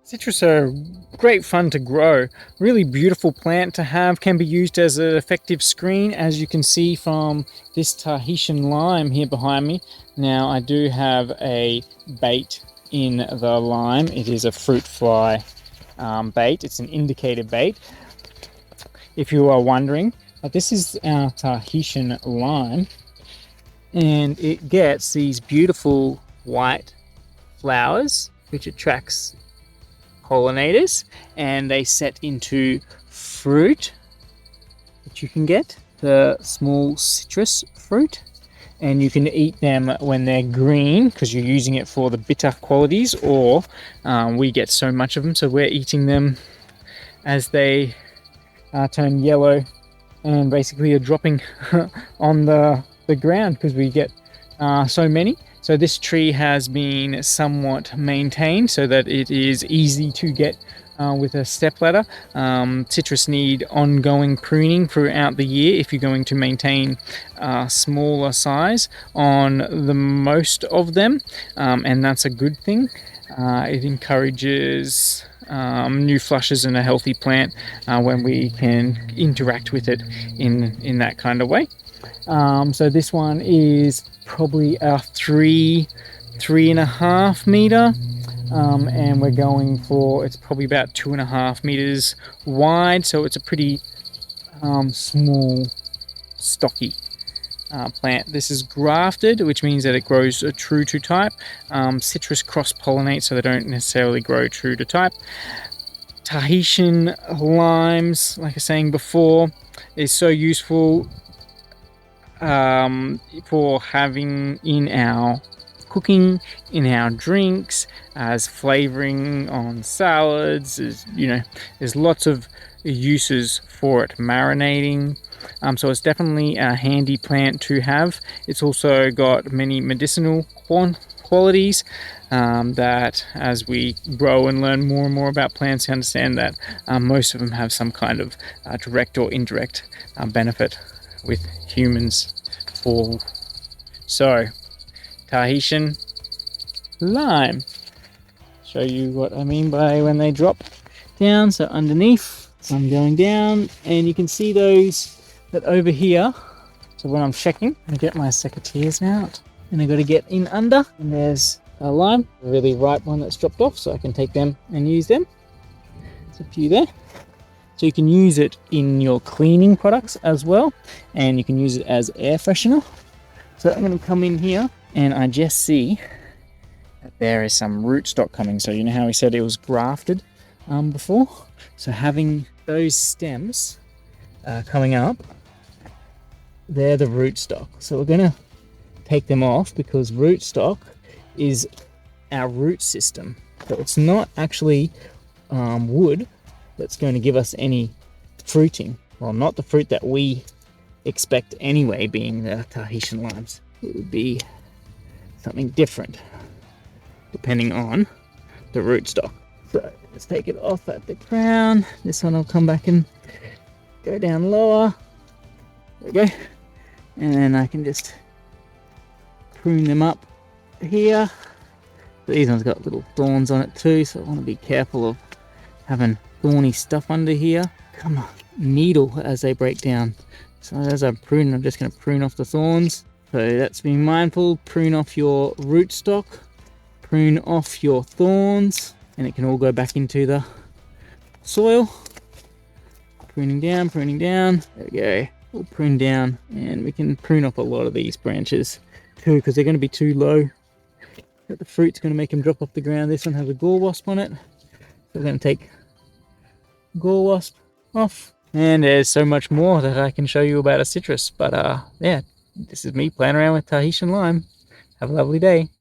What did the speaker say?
Citrus are great fun to grow. Really beautiful plant to have, can be used as an effective screen, as you can see from this Tahitian lime here behind me. Now I do have a bait in the lime. It is a fruit fly bait. It's an indicator bait, if you are wondering. But this is our Tahitian lime, and it gets these beautiful white flowers which attracts pollinators, and they set into fruit that you can get, the small citrus fruit, and you can eat them when they're green because you're using it for the bitter qualities, or we get so much of them so we're eating them as they turn yellow and basically are dropping on the ground because we get so many. So this tree has been somewhat maintained so that it is easy to get with a stepladder. Citrus need ongoing pruning throughout the year if you're going to maintain smaller size on the most of them, and that's a good thing. It encourages new flushes in a healthy plant when we can interact with it in that kind of way. So this one is probably a 3.5 meter, and we're going for, it's probably about 2.5 meters wide, so it's a pretty small, stocky plant. This is grafted, which means that it grows true to type. Citrus cross-pollinate, so they don't necessarily grow true to type. Tahitian limes, like I was saying before, is so useful for having in our cooking, in our drinks, as flavoring on salads. There's lots of uses for it, marinating. So it's definitely a handy plant to have. It's also got many medicinal qualities that, as we grow and learn more and more about plants, you understand that most of them have some kind of direct or indirect benefit with humans. So Tahitian lime, show you what I mean by when they drop down. So underneath, I'm going down, and you can see those that over here. So when I'm checking, I get my secateurs out, and I got to get in under, and there's a lime, a really ripe one that's dropped off, so I can take them and use them. There's a few there. So you can use it in your cleaning products as well, and you can use it as air freshener. So I'm going to come in here, and I just see that there is some rootstock coming. So you know how we said it was grafted before? So having those stems coming up, they're the rootstock. So we're going to take them off because rootstock is our root system. So it's not actually wood that's going to give us any fruiting. Well, not the fruit that we expect anyway, being the Tahitian limes. It would be something different depending on the rootstock. So let's take it off at the crown. This one will come back and go down lower. There we go. And then I can just prune them up here. These ones got little thorns on it too, so I want to be careful of having thorny stuff under here. Come on, needle as they break down. So as I'm pruning, I'm just going to prune off the thorns. So that's being mindful. Prune off your rootstock, prune off your thorns, and it can all go back into the soil. Pruning down, pruning down. There we go. We'll prune down, and we can prune off a lot of these branches too, because they're going to be too low. But the fruit's going to make them drop off the ground. This one has a gall wasp on it. So we're going to take gall wasp off, and there's so much more that I can show you about a citrus, but yeah, this is me playing around with Tahitian lime. Have a lovely day.